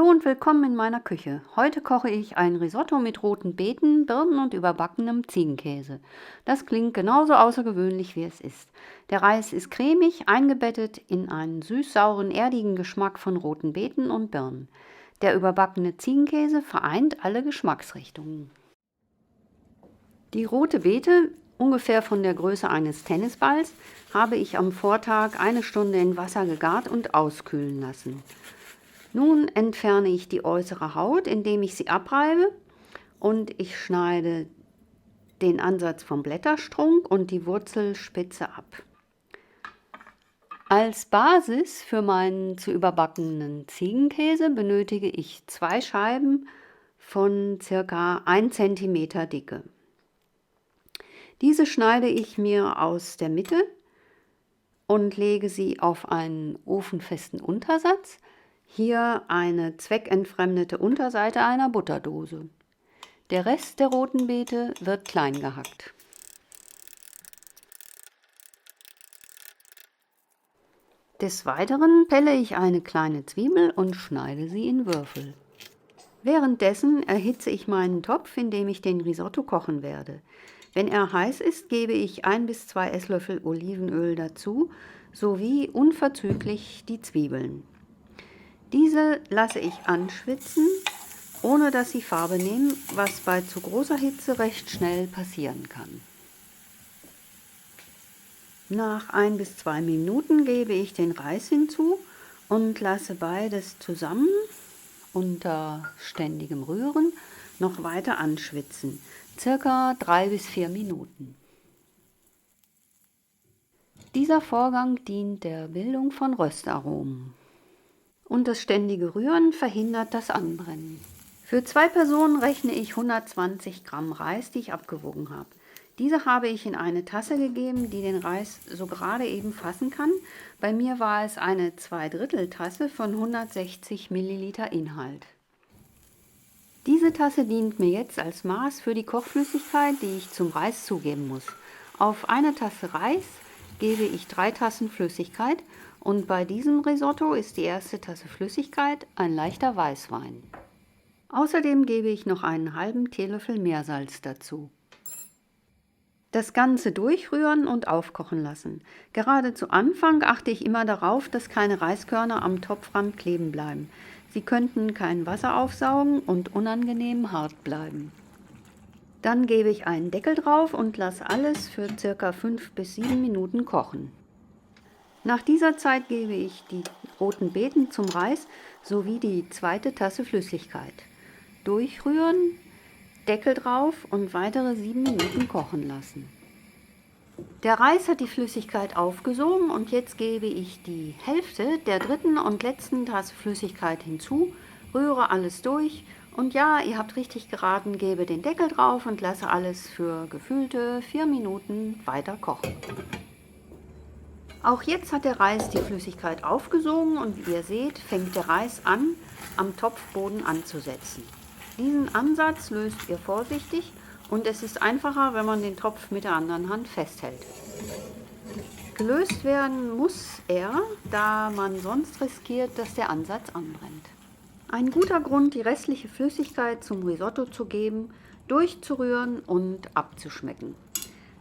Hallo und willkommen in meiner Küche. Heute koche ich ein Risotto mit roten Beeten, Birnen und überbackenem Ziegenkäse. Das klingt genauso außergewöhnlich, wie es ist. Der Reis ist cremig, eingebettet in einen süß-sauren, erdigen Geschmack von roten Beeten und Birnen. Der überbackene Ziegenkäse vereint alle Geschmacksrichtungen. Die rote Beete, ungefähr von der Größe eines Tennisballs, habe ich am Vortag 1 Stunde in Wasser gegart und auskühlen lassen. Nun entferne ich die äußere Haut, indem ich sie abreibe, und ich schneide den Ansatz vom Blätterstrunk und die Wurzelspitze ab. Als Basis für meinen zu überbackenen Ziegenkäse benötige ich 2 Scheiben von ca. 1 cm Dicke. Diese schneide ich mir aus der Mitte und lege sie auf einen ofenfesten Untersatz. Hier eine zweckentfremdete Unterseite einer Butterdose. Der Rest der roten Beete wird klein gehackt. Des Weiteren pelle ich eine kleine Zwiebel und schneide sie in Würfel. Währenddessen erhitze ich meinen Topf, in dem ich den Risotto kochen werde. Wenn er heiß ist, gebe ich 1 bis 2 Esslöffel Olivenöl dazu, sowie unverzüglich die Zwiebeln. Diese lasse ich anschwitzen, ohne dass sie Farbe nehmen, was bei zu großer Hitze recht schnell passieren kann. Nach 1 bis 2 Minuten gebe ich den Reis hinzu und lasse beides zusammen unter ständigem Rühren noch weiter anschwitzen, circa 3 bis 4 Minuten. Dieser Vorgang dient der Bildung von Röstaromen. Und das ständige Rühren verhindert das Anbrennen. Für 2 Personen rechne ich 120 Gramm Reis, die ich abgewogen habe. Diese habe ich in eine Tasse gegeben, die den Reis so gerade eben fassen kann. Bei mir war es eine 2/3 Tasse von 160 Milliliter Inhalt. Diese Tasse dient mir jetzt als Maß für die Kochflüssigkeit, die ich zum Reis zugeben muss. Auf eine Tasse Reis gebe ich 3 Tassen Flüssigkeit. Und bei diesem Risotto ist die erste Tasse Flüssigkeit ein leichter Weißwein. Außerdem gebe ich noch einen halben Teelöffel Meersalz dazu. Das Ganze durchrühren und aufkochen lassen. Gerade zu Anfang achte ich immer darauf, dass keine Reiskörner am Topfrand kleben bleiben. Sie könnten kein Wasser aufsaugen und unangenehm hart bleiben. Dann gebe ich einen Deckel drauf und lasse alles für ca. 5 bis 7 Minuten kochen. Nach dieser Zeit gebe ich die roten Beeten zum Reis sowie die zweite Tasse Flüssigkeit. Durchrühren, Deckel drauf und weitere 7 Minuten kochen lassen. Der Reis hat die Flüssigkeit aufgesogen und jetzt gebe ich die Hälfte der dritten und letzten Tasse Flüssigkeit hinzu, rühre alles durch und ja, ihr habt richtig geraten, gebe den Deckel drauf und lasse alles für gefühlte 4 Minuten weiter kochen. Auch jetzt hat der Reis die Flüssigkeit aufgesogen und wie ihr seht, fängt der Reis an, am Topfboden anzusetzen. Diesen Ansatz löst ihr vorsichtig und es ist einfacher, wenn man den Topf mit der anderen Hand festhält. Gelöst werden muss er, da man sonst riskiert, dass der Ansatz anbrennt. Ein guter Grund, die restliche Flüssigkeit zum Risotto zu geben, durchzurühren und abzuschmecken.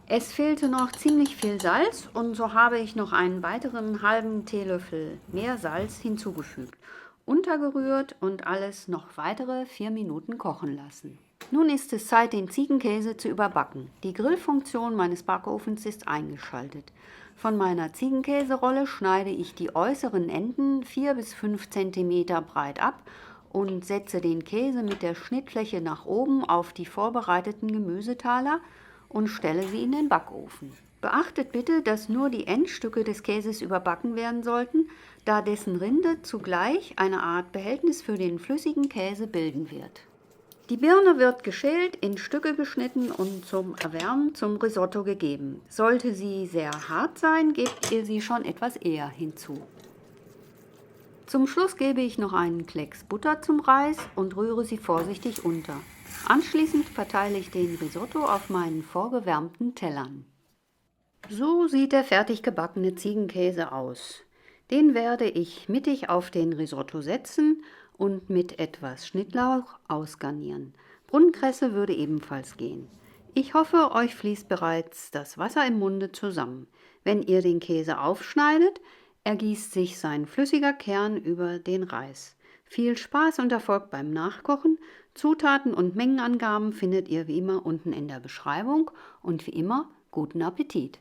Es fehlte noch ziemlich viel Salz und so habe ich noch einen weiteren halben Teelöffel mehr Salz hinzugefügt, untergerührt und alles noch weitere 4 Minuten kochen lassen. Nun ist es Zeit, den Ziegenkäse zu überbacken. Die Grillfunktion meines Backofens ist eingeschaltet. Von meiner Ziegenkäserolle schneide ich die äußeren Enden 4 bis 5 cm breit ab und setze den Käse mit der Schnittfläche nach oben auf die vorbereiteten Gemüsetaler und stelle sie in den Backofen. Beachtet bitte, dass nur die Endstücke des Käses überbacken werden sollten, da dessen Rinde zugleich eine Art Behältnis für den flüssigen Käse bilden wird. Die Birne wird geschält, in Stücke geschnitten und zum Erwärmen zum Risotto gegeben. Sollte sie sehr hart sein, gebt ihr sie schon etwas eher hinzu. Zum Schluss gebe ich noch einen Klecks Butter zum Reis und rühre sie vorsichtig unter. Anschließend verteile ich den Risotto auf meinen vorgewärmten Tellern. So sieht der fertig gebackene Ziegenkäse aus. Den werde ich mittig auf den Risotto setzen und mit etwas Schnittlauch ausgarnieren. Brunnenkresse würde ebenfalls gehen. Ich hoffe, euch fließt bereits das Wasser im Munde zusammen. Wenn ihr den Käse aufschneidet, ergießt sich sein flüssiger Kern über den Reis. Viel Spaß und Erfolg beim Nachkochen. Zutaten und Mengenangaben findet ihr wie immer unten in der Beschreibung und wie immer guten Appetit!